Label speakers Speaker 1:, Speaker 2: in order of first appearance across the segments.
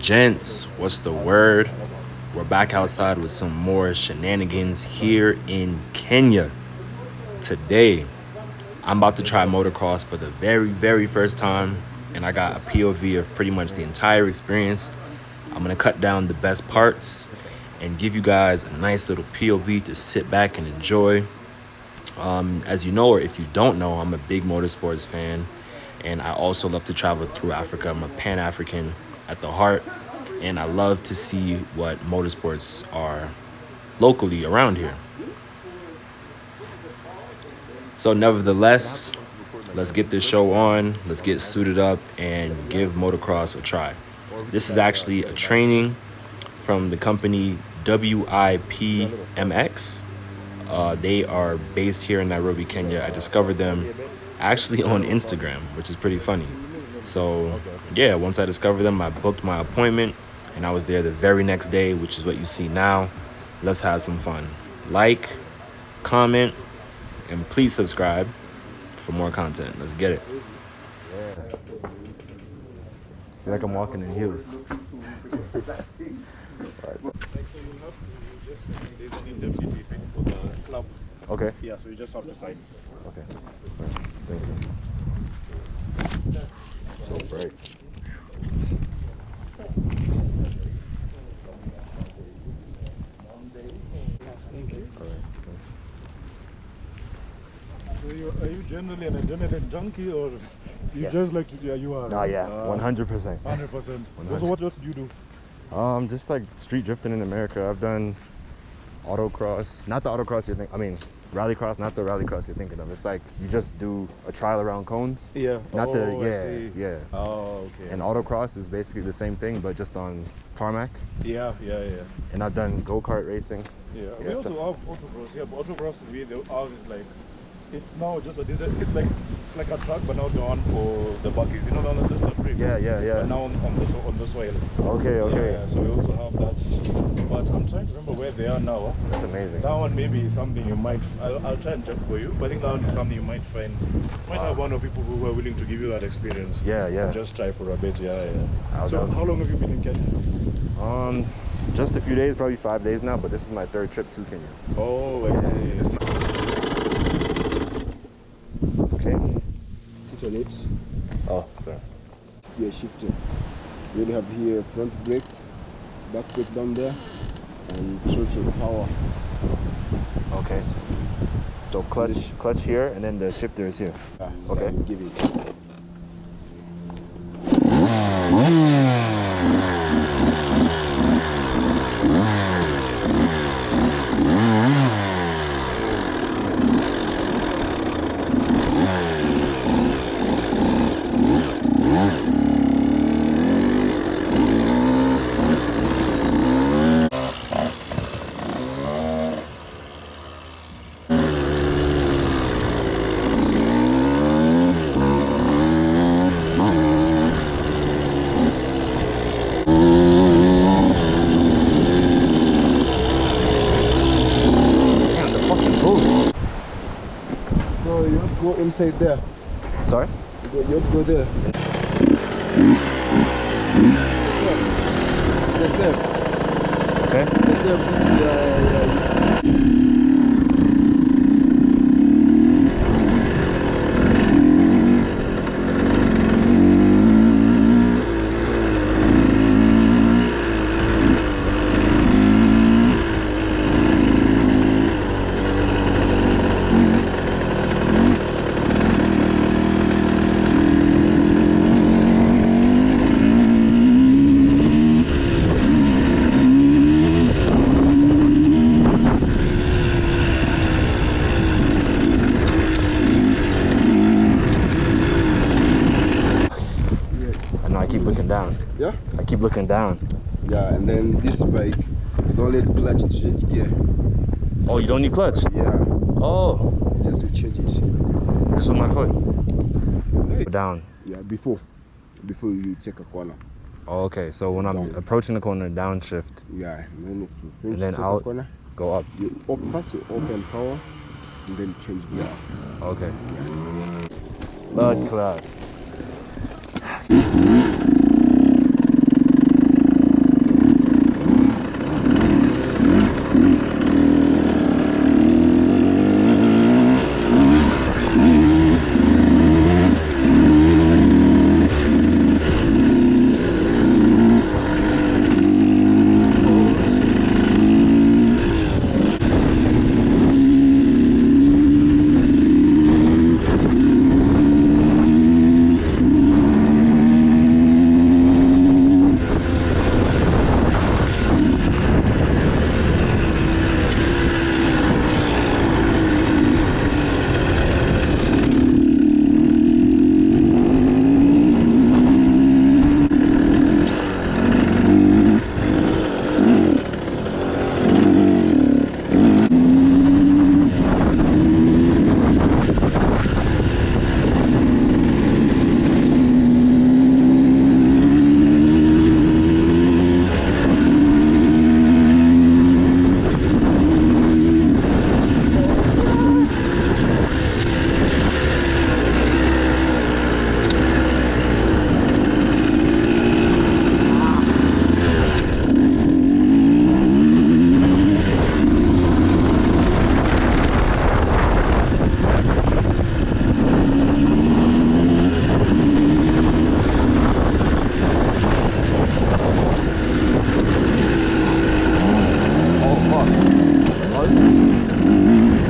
Speaker 1: Gents, what's the word? We're back outside with some more shenanigans here in Kenya. Today, I'm about to try motocross for the very first time, and I got a POV of pretty much the entire experience. I'm gonna cut down the best parts and give you guys a nice little POV to sit back and enjoy. As you know, or if you don't know, I'm a big motorsports fan, and I also love to travel through Africa. I'm a Pan-African at the heart, and I love to see what motorsports are locally around here. So nevertheless, let's get this show on. Let's get suited up and give motocross a try. This is actually a training from the company WIPMX. They are based here in Nairobi, Kenya. I discovered them actually on Instagram, which is pretty funny. So yeah, once I discovered them, I booked my appointment and I was there the very next day, which is what you see now. Let's have some fun. Like, comment, and please subscribe for more content. Let's get it. Yeah. I feel like I'm walking in heels.
Speaker 2: There's an indemnity thing for the club.
Speaker 1: Okay.
Speaker 2: Yeah, so you just have to sign.
Speaker 1: Okay. Thank you. So bright.
Speaker 2: Thank you.
Speaker 1: All right.
Speaker 2: So are you generally an adrenaline junkie, or you
Speaker 1: Yeah.
Speaker 2: just like to? Yeah, you are.
Speaker 1: Nah, yeah, 100%.
Speaker 2: 100%.
Speaker 1: 100.
Speaker 2: So what else do you do?
Speaker 1: Just like street drifting in America. I've done autocross, not the autocross you're thinking. I mean, rallycross, not the rallycross you're thinking of. It's like you just do a trial around cones.
Speaker 2: Yeah.
Speaker 1: Not the
Speaker 2: I see.
Speaker 1: yeah.
Speaker 2: Oh, okay.
Speaker 1: And autocross is basically the same thing, but just on tarmac.
Speaker 2: Yeah.
Speaker 1: And I've done go-kart racing.
Speaker 2: Yeah. We
Speaker 1: Yeah,
Speaker 2: also have autocross. Yeah, but autocross to me, ours is like, it's now just a diesel. It's like a truck, but now the one for the buggies. You know, now it's just a free.
Speaker 1: Yeah.
Speaker 2: But now on the soil.
Speaker 1: Okay.
Speaker 2: Yeah, so we also have that. But I'm trying to remember where they are now.
Speaker 1: That's amazing.
Speaker 2: That one may be something you might. I'll try and check for you. But I think that one is something you might find. Might have one or people who are willing to give you that experience.
Speaker 1: Yeah.
Speaker 2: And just try for a bit. Yeah. So
Speaker 1: I'll
Speaker 2: how long have you been in Kenya?
Speaker 1: Just a few days, probably 5 days now, but this is my third trip to Kenya.
Speaker 2: Oh, I see.
Speaker 1: Okay.
Speaker 3: Sit on it.
Speaker 1: Oh, sorry.
Speaker 3: Gear shifter. Then you have here front brake, back brake down there, and throttle power.
Speaker 1: Okay. So clutch here, and then the shifter is here. Okay.
Speaker 3: And give it.
Speaker 1: Damn, the fucking boost.
Speaker 3: So you have to go inside there.
Speaker 1: Sorry?
Speaker 3: You have to go there. Yes, sir.
Speaker 1: Okay.
Speaker 3: Yes, sir. This,
Speaker 1: I know I keep looking down.
Speaker 3: yeah?
Speaker 1: I keep looking down.
Speaker 3: Yeah, and then this bike, you don't need clutch to change gear.
Speaker 1: Oh, you don't need clutch?
Speaker 3: Yeah,
Speaker 1: Oh,
Speaker 3: just to change it.
Speaker 1: just with my foot. Down.
Speaker 3: Yeah, before you take a corner.
Speaker 1: Oh, okay. So when I'm
Speaker 3: Down.
Speaker 1: approaching the corner, downshift,
Speaker 3: Yeah, and then if you finish
Speaker 1: and then
Speaker 3: take a
Speaker 1: out,
Speaker 3: corner,
Speaker 1: go up.
Speaker 3: you first you open power, and then change gear.
Speaker 1: Okay. Blood clot.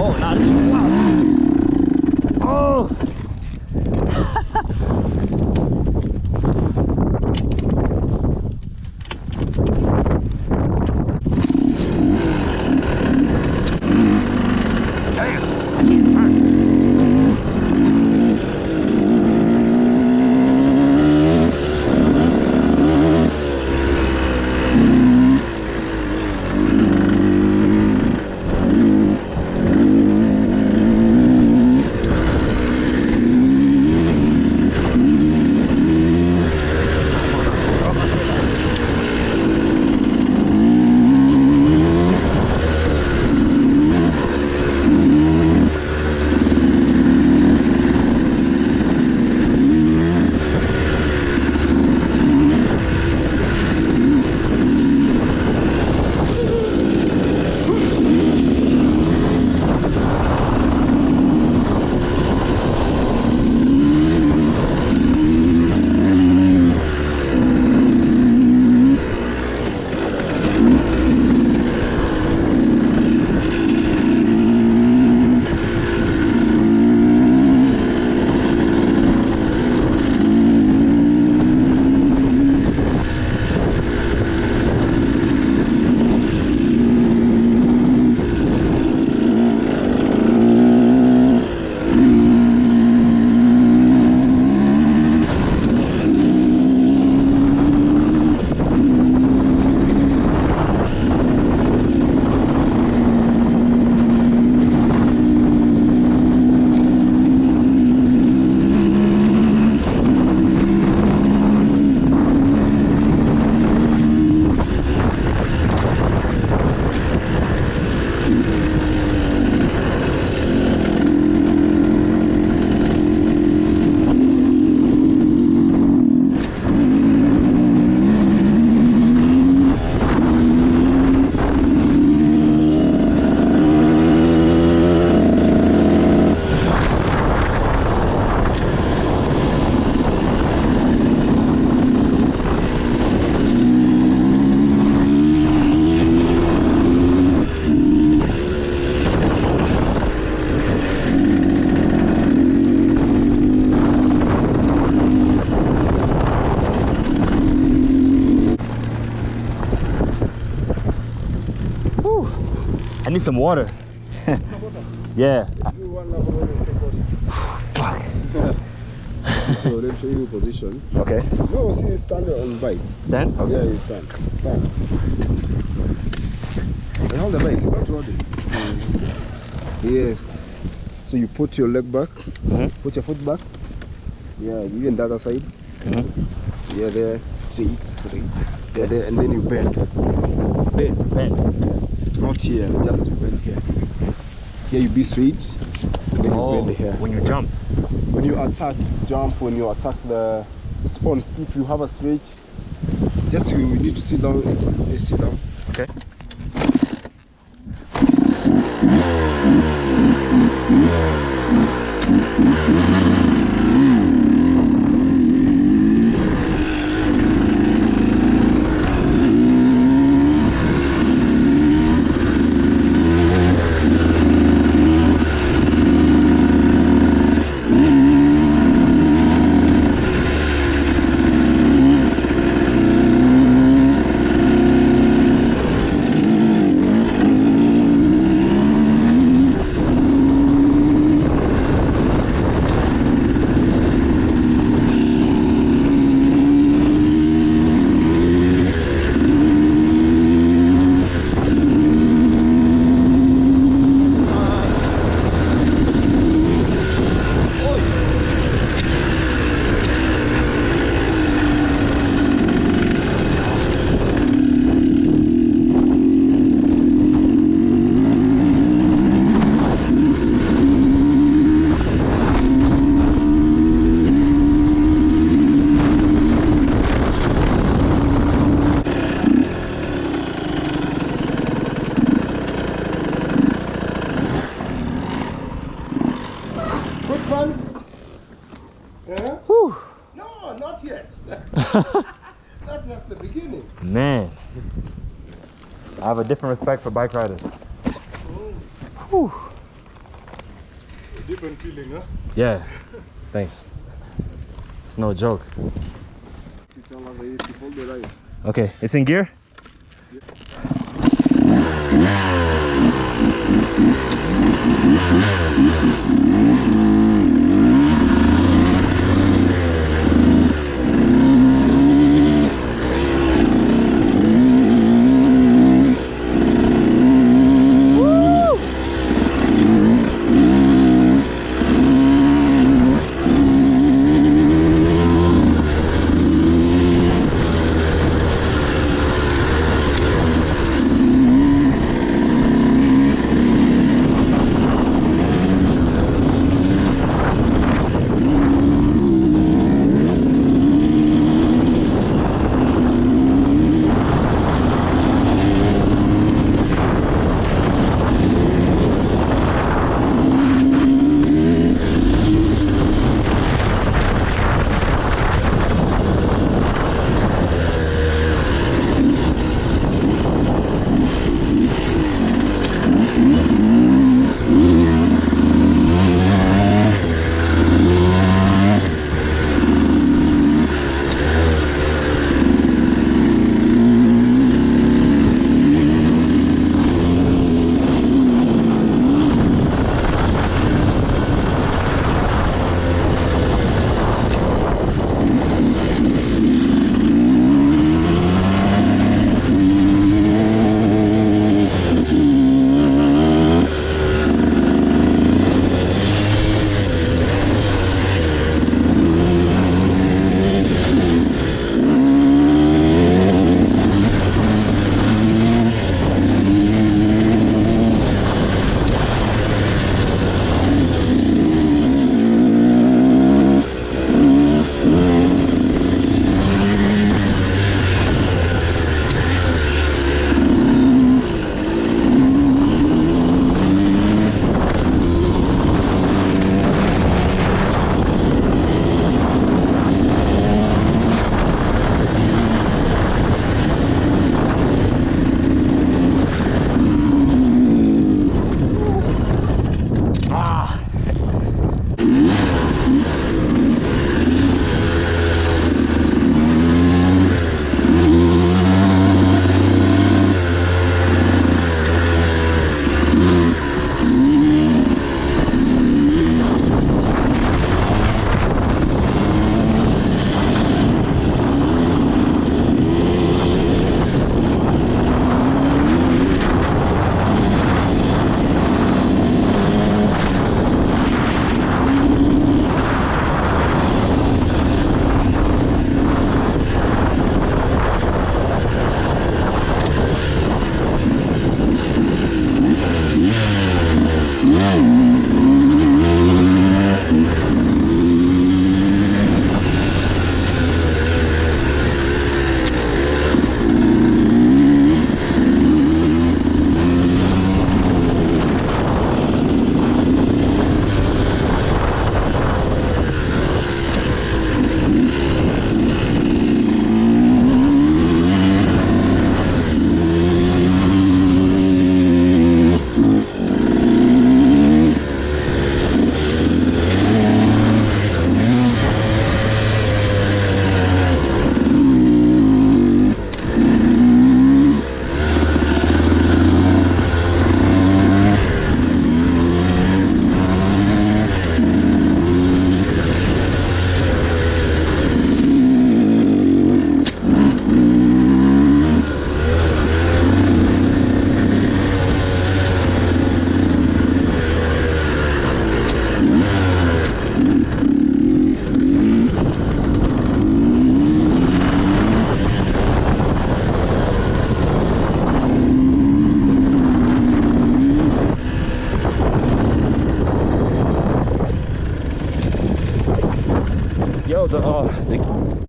Speaker 1: Oh, nah, this is wild. Oh! I need some water. Yeah. Fuck.
Speaker 3: So let me show you position.
Speaker 1: Okay.
Speaker 3: No, see, stand on bike.
Speaker 1: Stand? Okay.
Speaker 3: Yeah, you stand. Stand. And hold the bike, not rolling. Yeah. So you put your leg back, put your foot back. Yeah, even the other side. Yeah, there. Straight. Yeah, there, and then you bend. Bend. Yeah. Not here, just bend here. Here you be straight, and then you bend here.
Speaker 1: When you jump.
Speaker 3: When you attack, jump, when you attack the spawn, if you have a stretch, just you need to sit down. Sit down.
Speaker 1: Okay.
Speaker 3: Not yet. That's just the beginning.
Speaker 1: Man. have a different respect for bike riders. Whew.
Speaker 2: A different feeling, huh?
Speaker 1: Yeah, thanks. It's no joke. Okay, it's in gear?